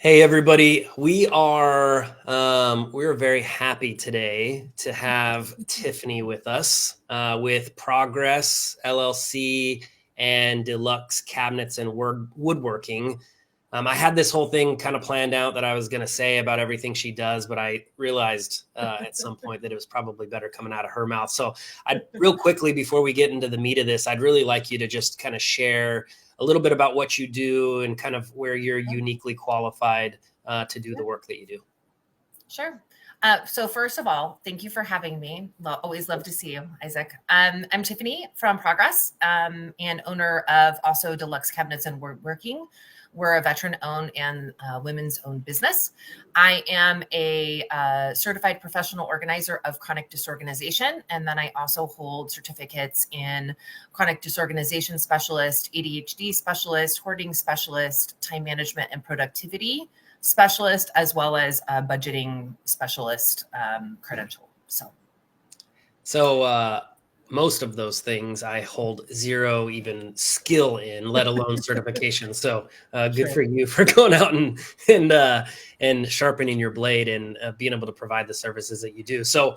Hey everybody, we're very happy today to have Tiffany with us with Progress LLC and Deluxe Cabinets and Woodworking. I had this whole thing kind of planned out that I was going to say about everything she does, but I realized at some point that it was probably better coming out of her mouth. So, real quickly before we get into the meat of this, I'd really like you to just kind of share a little bit about what you do and kind of where you're uniquely qualified to do the work that you do. Sure. So first of all, thank you for having me. Always love to see you, Isaac. I'm Tiffany from Progress and owner of also Deluxe Cabinets and Woodworking. We're a veteran-owned and women's-owned business. I am a certified professional organizer of chronic disorganization, and then I also hold certificates in chronic disorganization specialist, ADHD specialist, hoarding specialist, time management and productivity specialist, as well as a budgeting specialist credential. So most of those things I hold zero even skill in, let alone certification. So good for you for going out and sharpening your blade and being able to provide the services that you do. So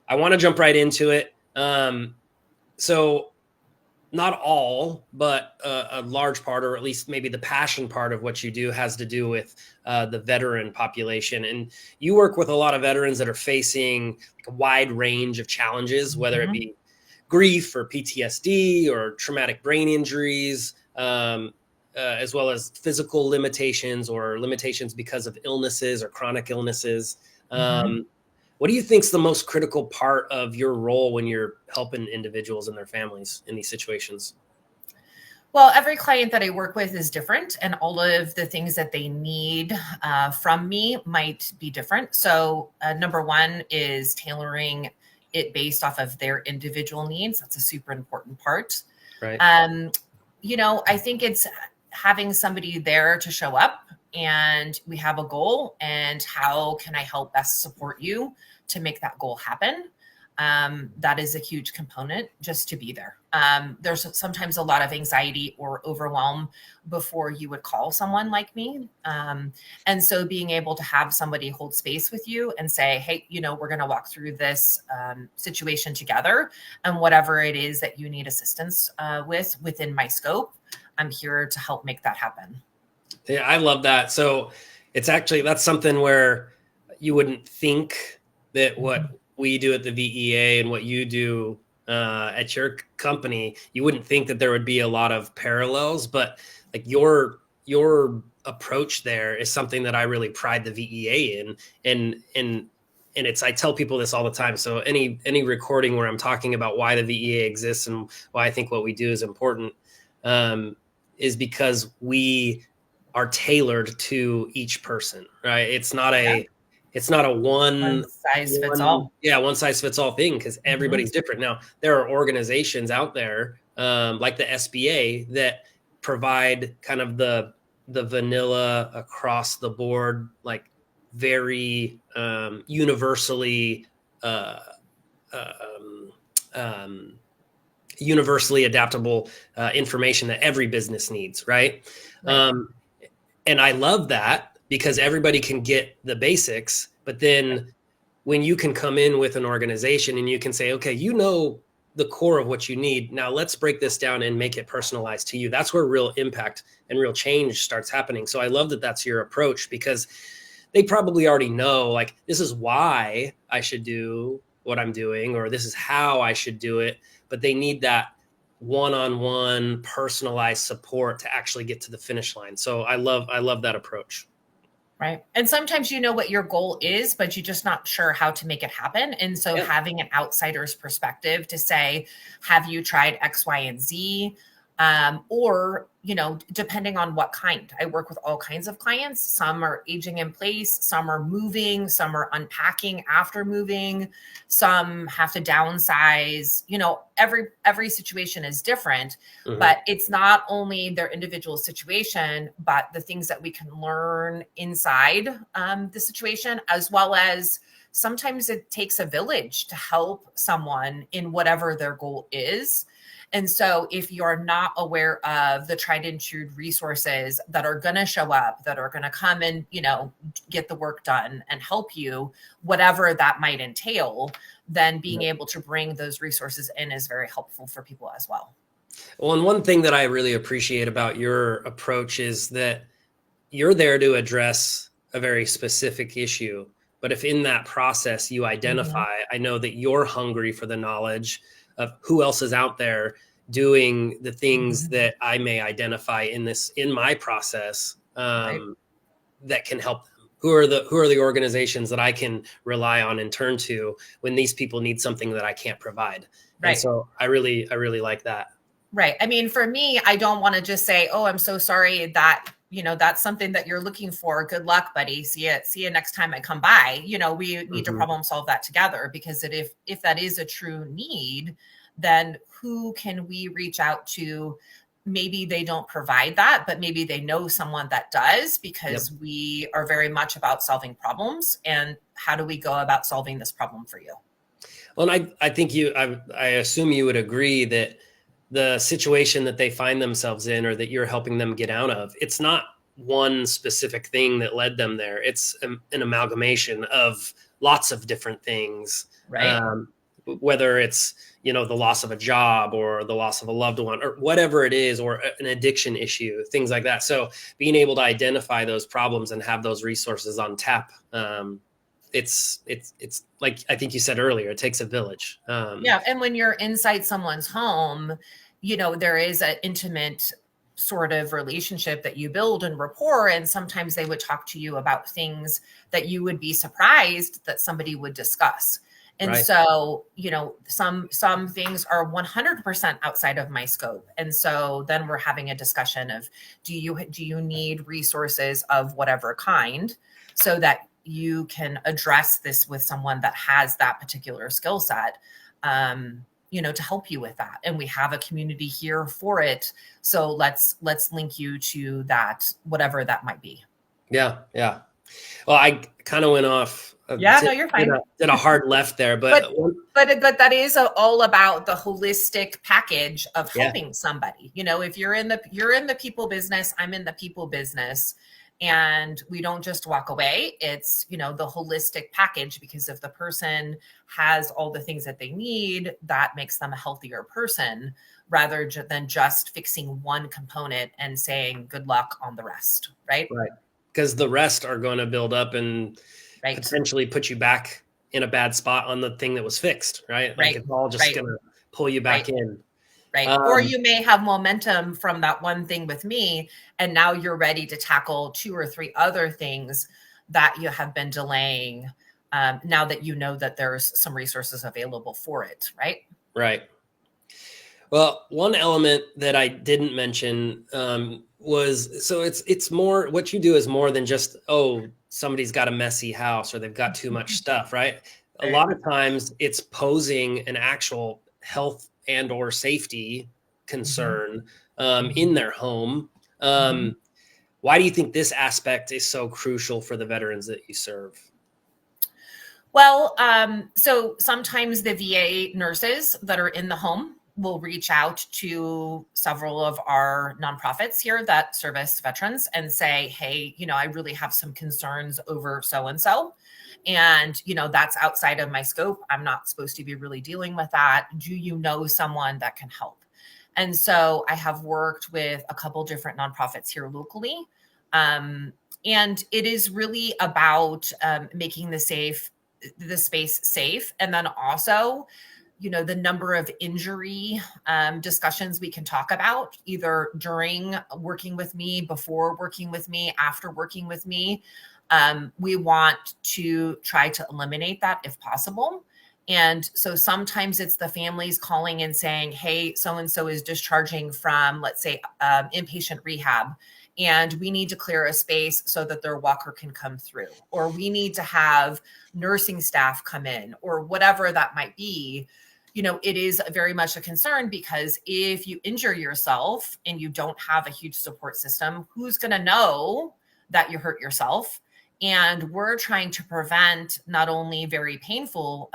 I want to jump right into it. So not all, but a large part, or at least maybe the passion part of what you do has to do with the veteran population. And you work with a lot of veterans that are facing like a wide range of challenges, whether it be grief or PTSD or traumatic brain injuries, as well as physical limitations or limitations because of illnesses or chronic illnesses. What do you think is the most critical part of your role when you're helping individuals and their families in these situations? Well, every client that I work with is different, and all of the things that they need from me might be different. So, number one is tailoring it based off of their individual needs. That's a super important part. Right. I think it's having somebody there to show up, and we have a goal, and how can I help best support you to make that goal happen? That is a huge component, just to be there. There's sometimes a lot of anxiety or overwhelm before you would call someone like me. And so being able to have somebody hold space with you and say, hey, we're going to walk through this situation together, and whatever it is that you need assistance within my scope, I'm here to help make that happen. Yeah, I love that. So that's something where you wouldn't think that what we do at the VEA and what you do at your company, you wouldn't think that there would be a lot of parallels, but like your approach there is something that I really pride the VEA in. And I tell people this all the time. So any recording where I'm talking about why the VEA exists and why I think what we do is important, is because we are tailored to each person, right? It's not a one size fits all. Yeah, one size fits all thing, because everybody's different. Now, there are organizations out there like the SBA that provide kind of the vanilla across the board, like very universally universally adaptable information that every business needs, right? And I love that, because everybody can get the basics, but then when you can come in with an organization and you can say, okay, the core of what you need, now let's break this down and make it personalized to you. That's where real impact and real change starts happening. So I love that that's your approach, because they probably already know, like, this is why I should do what I'm doing, or this is how I should do it, but they need that one-on-one personalized support to actually get to the finish line. So I love that approach. Right. And sometimes you know what your goal is, but you're just not sure how to make it happen. And so having an outsider's perspective to say, have you tried X, Y, and Z? Or, depending on what kind. I work with all kinds of clients. Some are aging in place, some are moving, some are unpacking after moving, some have to downsize. Every situation is different, but it's not only their individual situation, but the things that we can learn inside the situation, as well as sometimes it takes a village to help someone in whatever their goal is. And so if you're not aware of the tried and true resources that are going to show up, that are going to come and, get the work done and help you, whatever that might entail, then being able to bring those resources in is very helpful for people as well. Well, and one thing that I really appreciate about your approach is that you're there to address a very specific issue. But if in that process you identify, I know that you're hungry for the knowledge of who else is out there doing the things that I may identify in my process, Right. that can help them. Who are the organizations that I can rely on and turn to when these people need something that I can't provide? Right. And so I really like that. Right. I mean, for me, I don't want to just say, "Oh, I'm so sorry that, that's something that you're looking for. Good luck, buddy. See you next time I come by." We need to problem solve that together, because if that is a true need, then who can we reach out to? Maybe they don't provide that, but maybe they know someone that does, because we are very much about solving problems. And how do we go about solving this problem for you? Well, and I think I assume you would agree that the situation that they find themselves in, or that you're helping them get out of, it's not one specific thing that led them there. It's an amalgamation of lots of different things, Right. Whether it's, the loss of a job, or the loss of a loved one, or whatever it is, or an addiction issue, things like that. So being able to identify those problems and have those resources on tap, it's like I think you said earlier, it takes a village. Yeah. And when you're inside someone's home, there is an intimate sort of relationship that you build and rapport. And sometimes they would talk to you about things that you would be surprised that somebody would discuss. And Right. so, some things are 100% outside of my scope. And so then we're having a discussion of, do you need resources of whatever kind, so that you can address this with someone that has that particular skill set, to help you with that. And we have a community here for it. So let's link you to that, whatever that might be. Yeah. Yeah. Well, I kind of went off. Yeah, no, you're fine. Did a hard left there, but that is all about the holistic package of Yeah. helping somebody. If you're in the people business, I'm in the people business, and we don't just walk away. It's, the holistic package, because if the person has all the things that they need, that makes them a healthier person, rather than just fixing one component and saying good luck on the rest. Right. Right. Because the rest are going to build up and Right. potentially put you back in a bad spot on the thing that was fixed. Right. Like Right. it's all just going to pull you back in. Right. Or you may have momentum from that one thing with me, and now you're ready to tackle 2 or 3 other things that you have been delaying, now that you know that there's some resources available for it. Right. Right. Well, one element that I didn't mention, was, so it's more, what you do is more than just, somebody's got a messy house, or they've got too much stuff, right? A lot of times it's posing an actual health and or safety concern, in their home. Why do you think this aspect is so crucial for the veterans that you serve? Well, so sometimes the VA nurses that are in the home will reach out to several of our nonprofits here that service veterans and say, "Hey, I really have some concerns over so-and-so. And, that's outside of my scope. I'm not supposed to be really dealing with that. Do you know someone that can help?" And so I have worked with a couple different nonprofits here locally. And it is really about making the space safe. And then also, the number of injury discussions we can talk about, either during working with me, before working with me, after working with me. We want to try to eliminate that if possible. And so sometimes it's the families calling and saying, "Hey, so-and-so is discharging from, let's say, inpatient rehab, and we need to clear a space so that their walker can come through, or we need to have nursing staff come in," or whatever that might be. It is very much a concern, because if you injure yourself and you don't have a huge support system, who's going to know that you hurt yourself? And we're trying to prevent not only very painful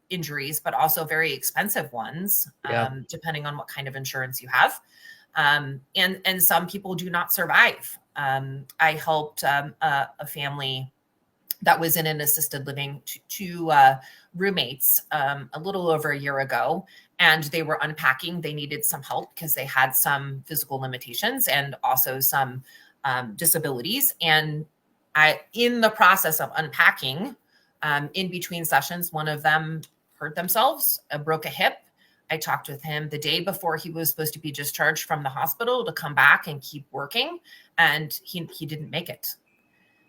injuries, but also very expensive ones, Yeah. depending on what kind of insurance you have. And some people do not survive. I helped a family that was in an assisted living, two roommates, a little over a year ago, and they were unpacking. They needed some help because they had some physical limitations and also some disabilities. And in the process of unpacking, in between sessions, one of them hurt themselves, broke a hip. I talked with him the day before he was supposed to be discharged from the hospital to come back and keep working, and he didn't make it.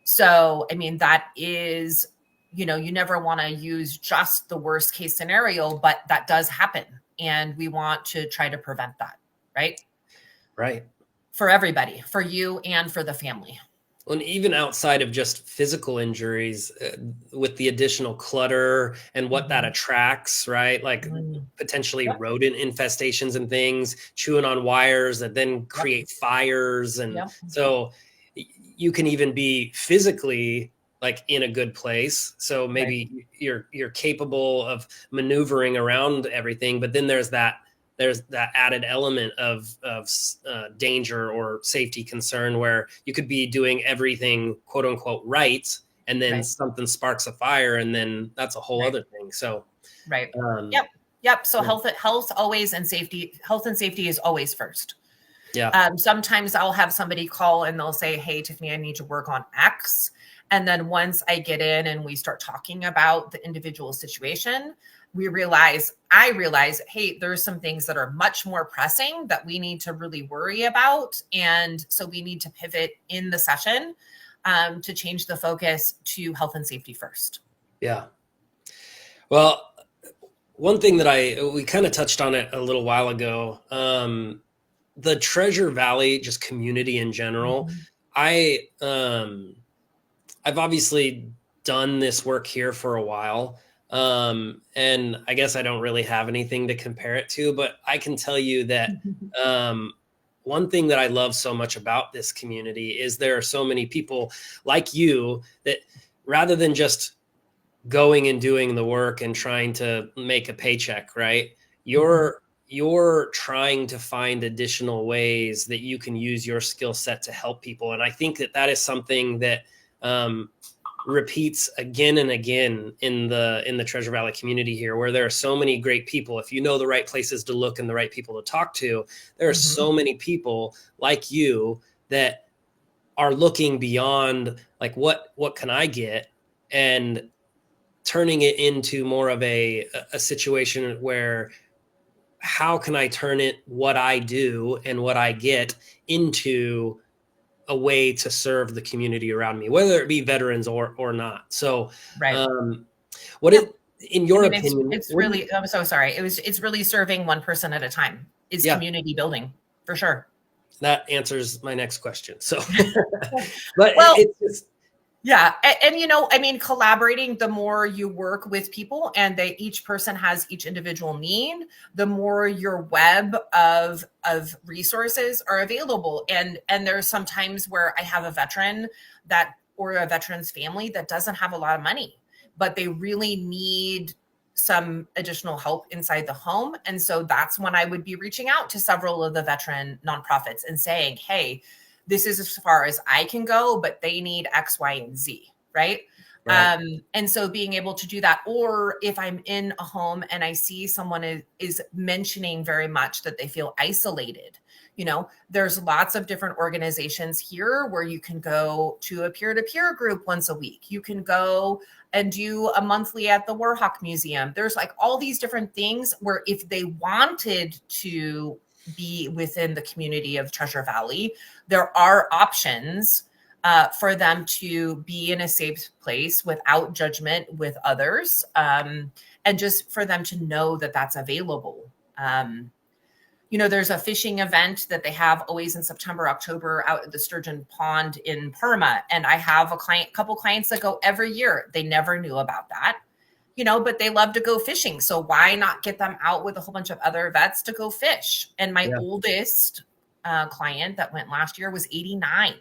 So, I mean, that is, you never want to use just the worst case scenario, but that does happen. And we want to try to prevent that, right? Right. For everybody, for you and for the family. And even outside of just physical injuries, with the additional clutter and what that attracts, right? Like potentially Yep. rodent infestations and things, chewing on wires that then create fires. And Yep. so you can even be physically like in a good place. So Right. maybe you're capable of maneuvering around everything, but then there's that added element of danger or safety concern where you could be doing everything quote unquote right, and then Right. something sparks a fire, and then that's a whole Right. other thing. So Right. Yep. So yeah. health always, and safety, health and safety is always first. Yeah. Sometimes I'll have somebody call and they'll say, "Hey, Tiffany, I need to work on X." And then once I get in and we start talking about the individual situation, I realize, hey, there's some things that are much more pressing that we need to really worry about. And so we need to pivot in the session to change the focus to health and safety first. Yeah. Well, one thing that we kind of touched on it a little while ago, the Treasure Valley, just community in general. Mm-hmm. I've obviously done this work here for a while. And I guess I don't really have anything to compare it to, but I can tell you that one thing that I love so much about this community is there are so many people like you that rather than just going and doing the work and trying to make a paycheck, right? You're trying to find additional ways that you can use your skill set to help people. And I think that is something that repeats again and again in the Treasure Valley community here, where there are so many great people. If you know the right places to look and the right people to talk to, there are so many people like you that are looking beyond like what can I get, and turning it into more of a situation where how can I turn it, what I do and what I get, into a way to serve the community around me, whether it be veterans or not. So, Right. what Yeah. is, in I your mean, opinion, it's really, I'm so sorry. It's really serving one person at a time is yeah, community building for sure. that answers my next question. So, but Well, it's just, yeah. And, I mean, collaborating, the more you work with people and each person has each individual need, the more your web of resources are available. And there's some times where I have a veteran or a veteran's family that doesn't have a lot of money, but they really need some additional help inside the home. And so that's when I would be reaching out to several of the veteran nonprofits and saying, hey, this is as far as I can go, but they need X, Y, and Z, right? right. And so being able to do that, or if I'm in a home and I see someone is mentioning very much that they feel isolated, there's lots of different organizations here where you can go to a peer-to-peer group once a week. You can go and do a monthly at the Warhawk Museum. There's like all these different things where if they wanted to be within the community of Treasure Valley, there are options for them to be in a safe place without judgment with others, and just for them to know that that's available. There's a fishing event that they have always in September, October out at the Sturgeon Pond in Parma. And I have couple clients that go every year. They never knew about that. But they love to go fishing. So why not get them out with a whole bunch of other vets to go fish? And my oldest client that went last year was 89.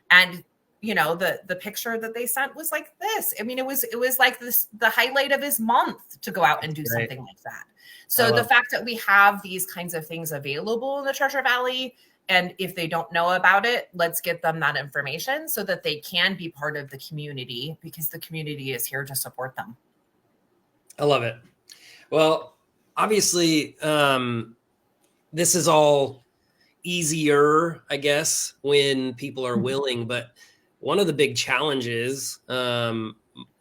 And, the picture that they sent was like this. I mean, it was like this, the highlight of his month, to go out and do Right. something like that. I So the love fact that we have these kinds of things available in the Treasure Valley, and if they don't know about it, let's get them that information so that they can be part of the community, because the community is here to support them. I love it. Well, obviously, this is all easier, I guess, when people are willing. But one of the big challenges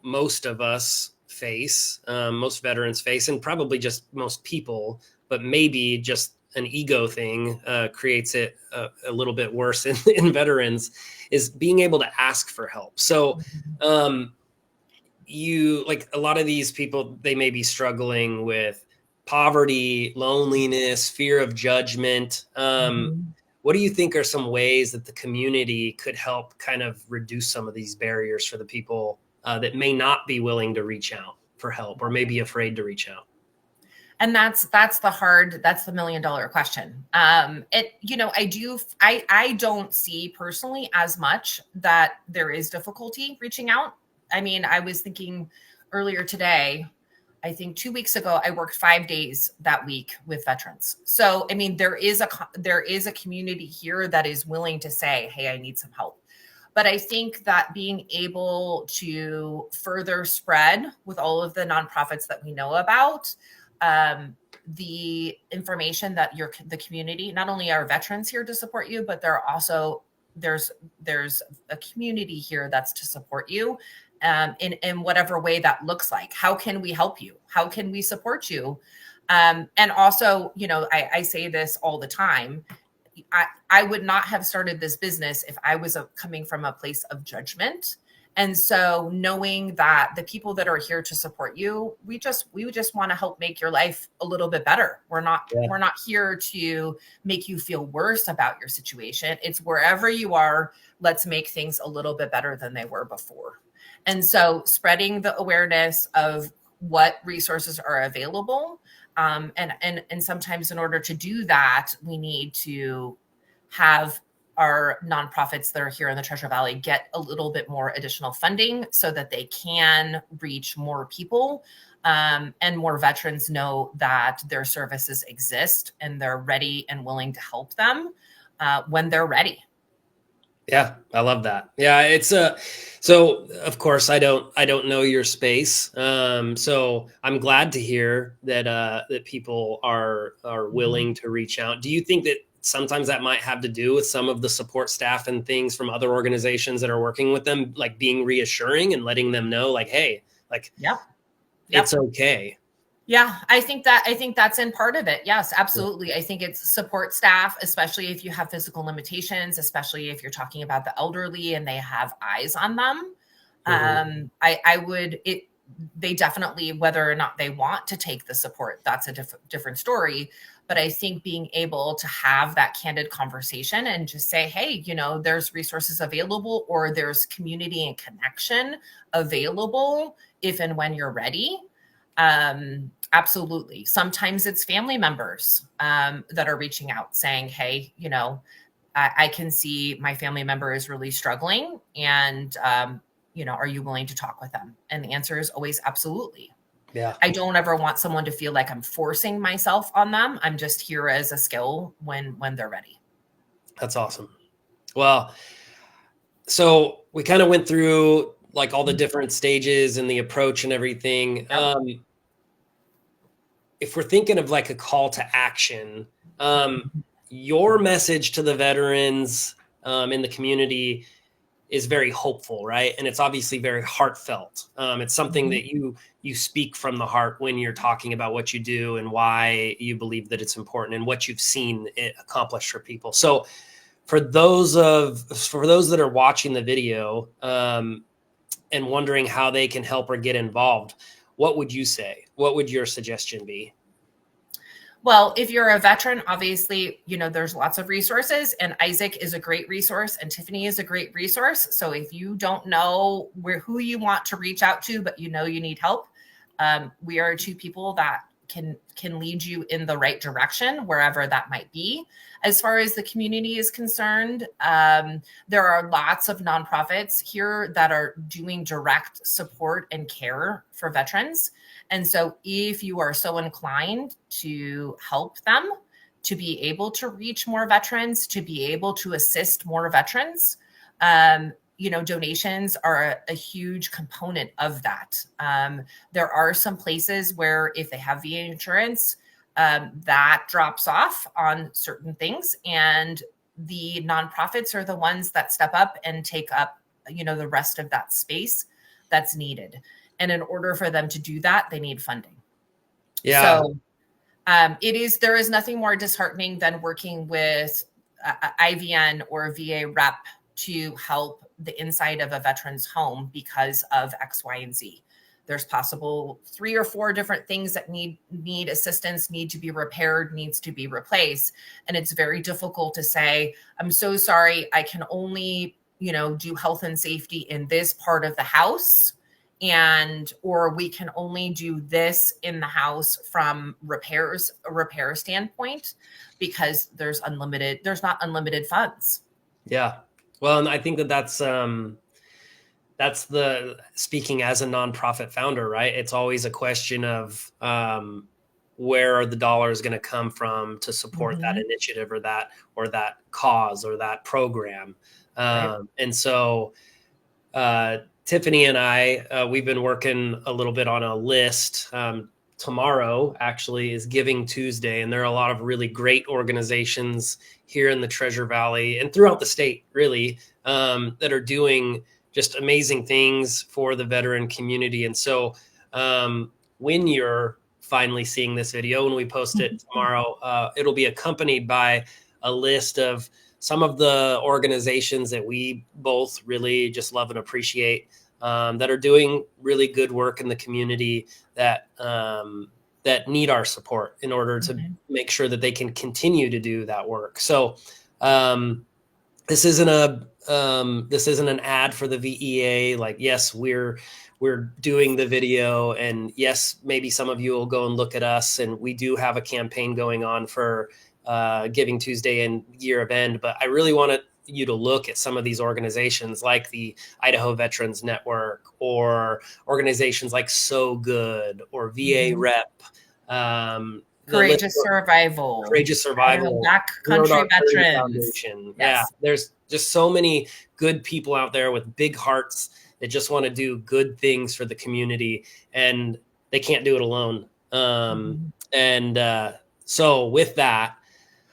most of us face, most veterans face, and probably just most people, but maybe just an ego thing creates it a little bit worse in veterans, is being able to ask for help. So, you like a lot of these people, they may be struggling with poverty, loneliness, fear of judgment. Mhm. What do you think are some ways that the community could help kind of reduce some of these barriers for the people that may not be willing to reach out for help, or maybe afraid to reach out? And that's the $1 million question. I don't see personally as much that there is difficulty reaching out. I mean, I was thinking earlier today, I think 2 weeks ago, I worked 5 days that week with veterans. So, I mean, there is a community here that is willing to say, hey, I need some help. But I think that being able to further spread with all of the nonprofits that we know about, the information that the community, not only are veterans here to support you, but there's a community here that's to support you, in whatever way that looks like. How can we help you? How can we support you? And also, I say this all the time. I would not have started this business if I was coming from a place of judgment. And so knowing that the people that are here to support you, we would just want to help make your life a little bit better. Yeah. We're not here to make you feel worse about your situation. It's wherever you are, let's make things a little bit better than they were before. And so spreading the awareness of what resources are available. And sometimes in order to do that, we need to have our nonprofits that are here in the Treasure Valley get a little bit more additional funding so that they can reach more people, and more veterans know that their services exist and they're ready and willing to help them when they're ready. Yeah, I love that. Yeah, so of course I don't know your space. So I'm glad to hear that that people are Mhm. willing to reach out. Do you think that sometimes that might have to do with some of the support staff and things from other organizations that are working with them, like being reassuring and letting them know, like, hey, like, Yep. it's Yep. okay. Yeah, I think that's in part of it. Yes, absolutely. I think it's support staff, especially if you have physical limitations, especially if you're talking about the elderly and they have eyes on them. Mhm. I would it They definitely, whether or not they want to take the support, that's a different story. But I think being able to have that candid conversation and just say, hey, there's resources available, or there's community and connection available if and when you're ready. Absolutely. Sometimes it's family members that are reaching out saying, hey, I can see my family member is really struggling, and are you willing to talk with them? And the answer is always absolutely. Yeah, I don't ever want someone to feel like I'm forcing myself on them. I'm just here as a skill when they're ready. that's awesome. Well, so we kind of went through like all the different stages and the approach and everything. Yep. If we're thinking of like a call to action, your message to the veterans in the community is very hopeful, right? And it's obviously very heartfelt. It's something Mhm. that you speak from the heart when you're talking about what you do and why you believe that it's important and what you've seen it accomplish for people. So for those that are watching the video and wondering how they can help or get involved, what would you say? What would your suggestion be? Well, if you're a veteran, obviously, there's lots of resources, and Isaac is a great resource and Tiffany is a great resource. So if you don't know who you want to reach out to, but you need help, we are two people that can lead you in the right direction, wherever that might be. As far as the community is concerned, there are lots of nonprofits here that are doing direct support and care for veterans. And so if you are so inclined to help them, to be able to reach more veterans, to be able to assist more veterans, donations are a huge component of that. There are some places where if they have VA insurance, that drops off on certain things, and the nonprofits are the ones that step up and take up, the rest of that space that's needed. And in order for them to do that, they need funding. Yeah. So there is nothing more disheartening than working with IVN or VA rep to help the inside of a veteran's home because of X, Y, and Z. There's possible 3 or 4 different things that need assistance, need to be repaired, needs to be replaced. And it's very difficult to say, I'm so sorry, I can only, do health and safety in this part of the house. Or we can only do this in the house from a repair standpoint, because there's not unlimited funds. Yeah. Well, and I think that's the speaking as a nonprofit founder, right? It's always a question of where are the dollars going to come from to support that initiative or that cause or that program. Right. And so Tiffany and I, we've been working a little bit on a list. Tomorrow actually is Giving Tuesday, and there are a lot of really great organizations here in the Treasure Valley and throughout the state, really, that are doing just amazing things for the veteran community. And so when you're finally seeing this video, when we post it tomorrow, it'll be accompanied by a list of some of the organizations that we both really just love and appreciate, that are doing really good work in the community that need our support in order to make sure that they can continue to do that work. So this isn't an ad for the VEA. Like, yes, we're doing the video, and yes, maybe some of you will go and look at us, and we do have a campaign going on for Giving Tuesday and Year of End. But I really wanted you to look at some of these organizations like the Idaho Veterans Network, or organizations like So Good, or VA Rep, Courageous Survival, Backcountry Veterans Foundation. Yes. Yeah, there's just so many good people out there with big hearts that just want to do good things for the community, and they can't do it alone. So with that,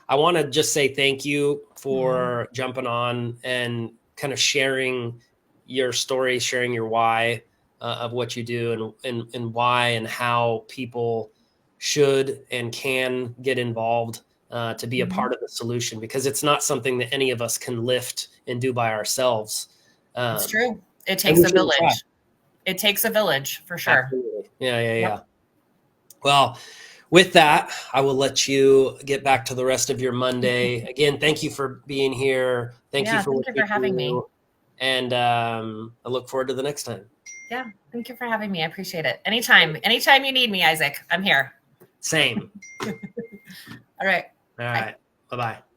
I want to just say thank you for jumping on and kind of sharing your story, sharing your why of what you do, and why and how people should and can get involved to be a part of the solution, because it's not something that any of us can lift and do by ourselves. It's true. It takes a village. It takes a village, for sure. Absolutely. Yeah. Well, with that, I will let you get back to the rest of your Monday. Again, thank you for being here. Thank you for having me. And I look forward to the next time. Yeah, thank you for having me. I appreciate it. Anytime you need me, Isaac, I'm here. Same. All right. All right. Bye-bye.